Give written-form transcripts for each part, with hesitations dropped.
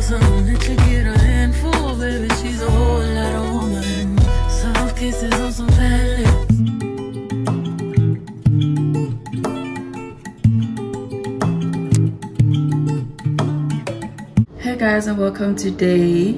something that you get a handful, baby. She's a whole lot of woman. Soft kisses on some fat lips. Hey guys, and welcome to day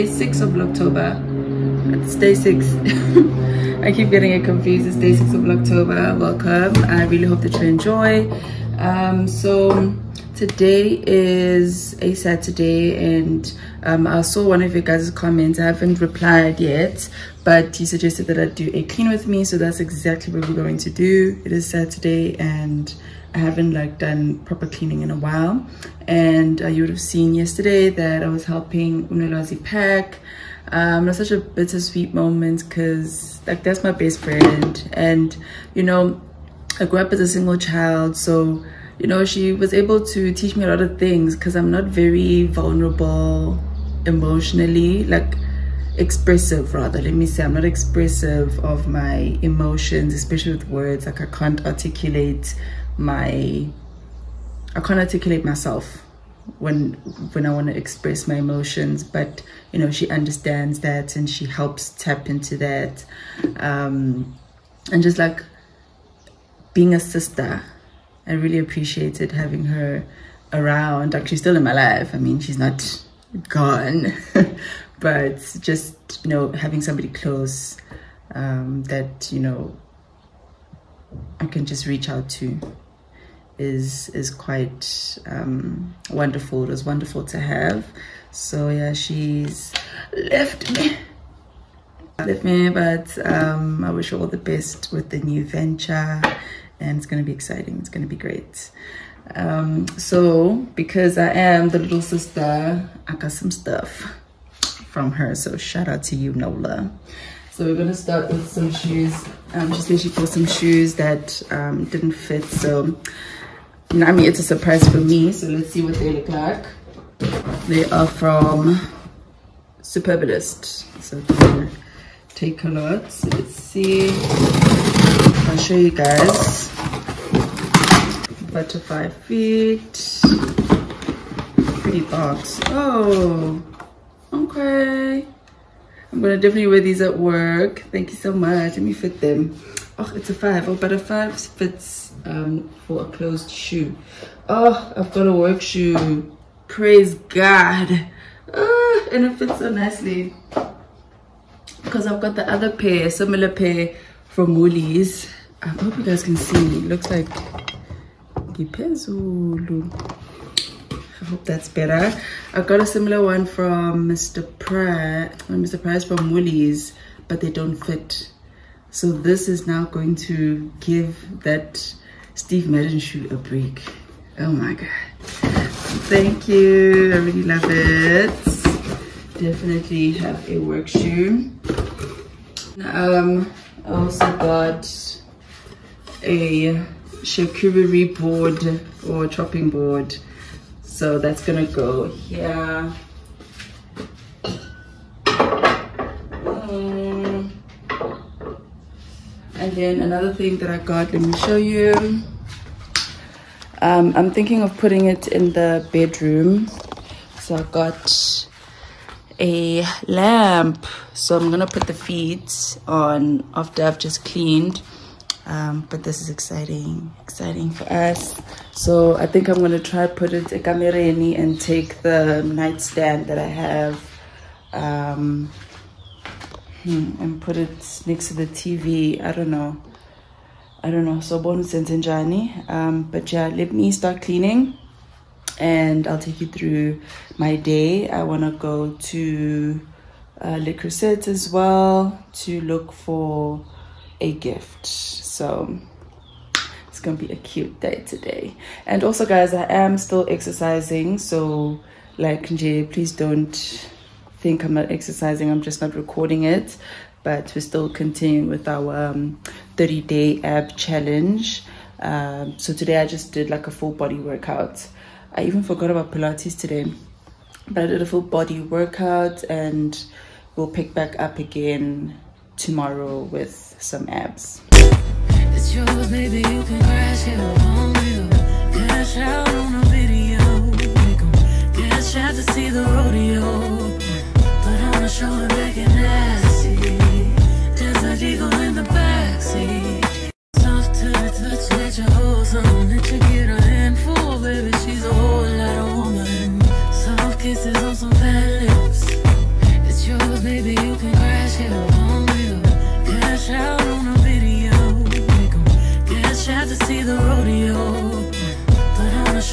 6 of Vlogtober. It's day 6. I keep getting it confused. It's day 6 of Vlogtober. Welcome. I really hope that you enjoy. So today is a Saturday, and I saw one of you guys' comments. I haven't replied yet, but he suggested that I do a clean with me, so that's exactly what we're going to do. It is Saturday and I haven't done proper cleaning in a while, and you would have seen yesterday that I was helping Unelazi pack. It was such a bittersweet moment because that's my best friend, and I grew up as a single child, so she was able to teach me a lot of things because I'm not very vulnerable emotionally, expressive rather, let me say. I'm not expressive of my emotions, especially with words. I can't articulate myself when I want to express my emotions, but she understands that and she helps tap into that, and just being a sister, I really appreciated having her around. She's still in my life. I mean, she's not gone, but just having somebody close that I can just reach out to is quite wonderful. It was wonderful to have. So yeah, she's left me, but I wish her all the best with the new venture, and it's going to be exciting. It's going to be great. So because I am the little sister, I got some stuff from her, so shout out to you, Nola. So we're gonna start with some shoes. She said she bought some shoes that didn't fit, so I mean, it's a surprise for me. So let's see what they look like. They are from Superbalist, so they're gonna take a lot. So let's see. I'll show you guys. Butterfly feet. Pretty box. Oh, okay. I'm gonna definitely wear these at work. Thank you so much. Let me fit them. Oh, it's a 5. Oh, but a 5 fits for a closed shoe. Oh, I've got a work shoe. Praise God. Oh, and it fits so nicely because I've got the other pair, similar pair from Woolies. I hope you guys can see. It looks like Gipezulu. I hope that's better. I got a similar one from Mr. Price from Woolies, but they don't fit. So this is now going to give that Steve Madden shoe a break. Oh my God. Thank you. I really love it. Definitely have a work shoe. I also got a charcuterie board or chopping board. So that's gonna go here. And then another thing that I got, let me show you. I'm thinking of putting it in the bedroom. So I got a lamp. So I'm gonna put the feet on after I've just cleaned. But this is exciting for us. So I think I'm gonna try put it in kamereni and take the nightstand that I have and put it next to the TV. I don't know. So bonus and but yeah, let me start cleaning and I'll take you through my day. I want to go to Le Creuset as well to look for a gift. So it's gonna be a cute day today. And also guys, I am still exercising, so please don't think I'm not exercising. I'm just not recording it, but we're still continuing with our 30-day ab challenge. So today I just did a full body workout. I even forgot about Pilates today, but I did a full body workout, and we'll pick back up again tomorrow with some abs. It's yours, baby, you can crash it on me. Cash out on a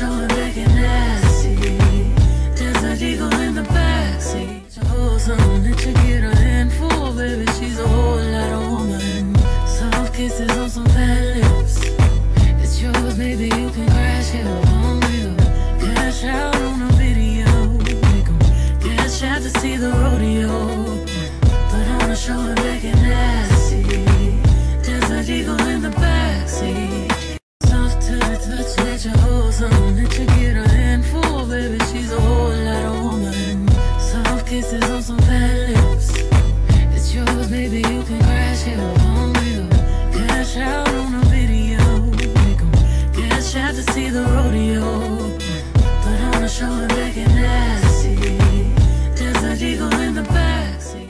show and make it nasty. There's a eagle in the backseat. Oh, something that you get a handful, baby. She's a whole lot of woman. Soft kisses on some fat lips. It's yours, baby. You can crash it on you. Cash out on a video. Make 'em cash out to see the rodeo. Put on a show and make it nasty. There's a eagle in the backseat. Soft to the touch, let you hold something that you get a handful, baby. She's a whole lot of woman. Soft kisses on some fat lips. It's yours, baby. You can crash it on you. Cash out on a video. Make 'em cash out to see the rodeo. Put on a show and make it nasty. There's a eagle in the backseat.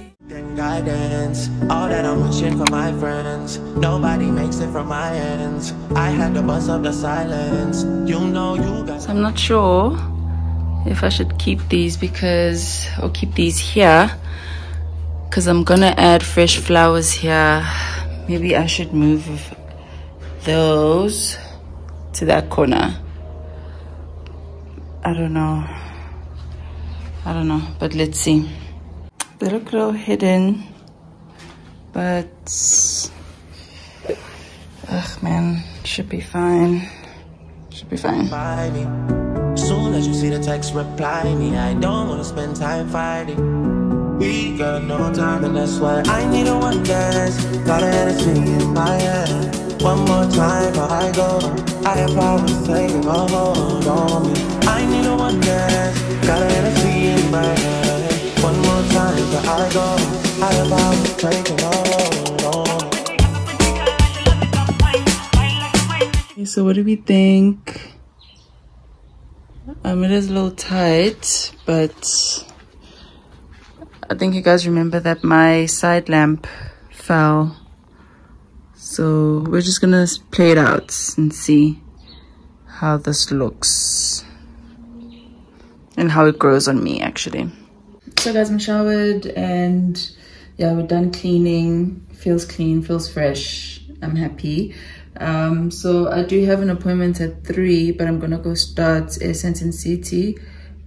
Guidance, all that I'm wishing for my friends. Nobody makes it from my ends. I had to bust up the silence. You know you got. So I'm not sure if I should keep these or keep these here, because I'm gonna add fresh flowers here. Maybe I should move those to that corner. I don't know, but let's see. They look a little hidden, but man, should be fine. Soon as you see the text, reply me. I don't wanna spend time fighting. We got no time, and that's why I need a one dance. Got an energy in my head. One more time before I go. I have powers taking a hold on me. I need a one dance. Got an energy in my head. One more time before I go. I have powers taking a hold on me. So what do we think? It is a little tight, but I think you guys remember that my side lamp fell. So we're just gonna play it out and see how this looks and how it grows on me actually. So guys, I'm showered and yeah, we're done cleaning. Feels clean, feels fresh. I'm happy. So I do have an appointment at 3, but I'm gonna go start Essence and City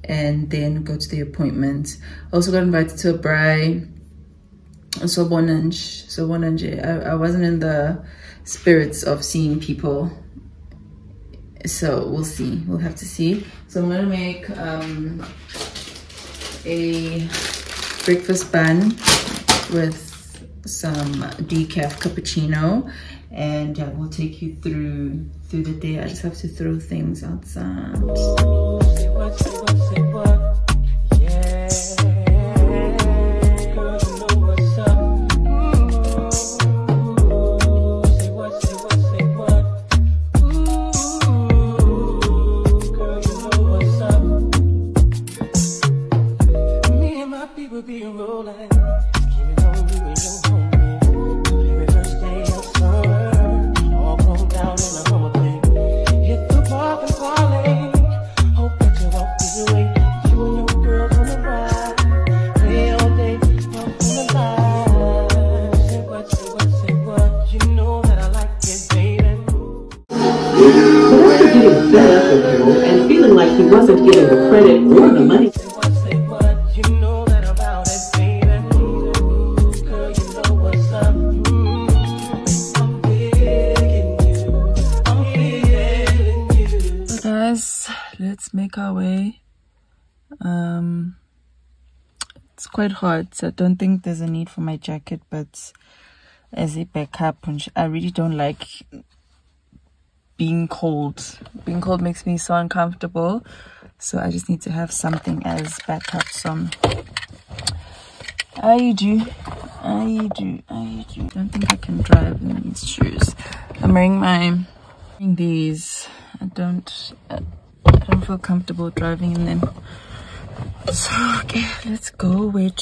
and then go to the appointment. Also got invited to a braai. So I wasn't in the spirits of seeing people, so we'll see. We'll have to see. So I'm gonna make a breakfast bun with some decaf cappuccino, and we'll take you through the day. I just have to throw things outside. And feeling like he wasn't getting the credit or the money. So guys, let's make our way. It's quite hot, so I don't think there's a need for my jacket, but as a backup, I really don't like being cold. Being cold makes me so uncomfortable, so I just need to have something as backup. So I do. Don't think I can drive in these shoes. I'm wearing these. I don't feel comfortable driving in them. So okay, let's go. Wait.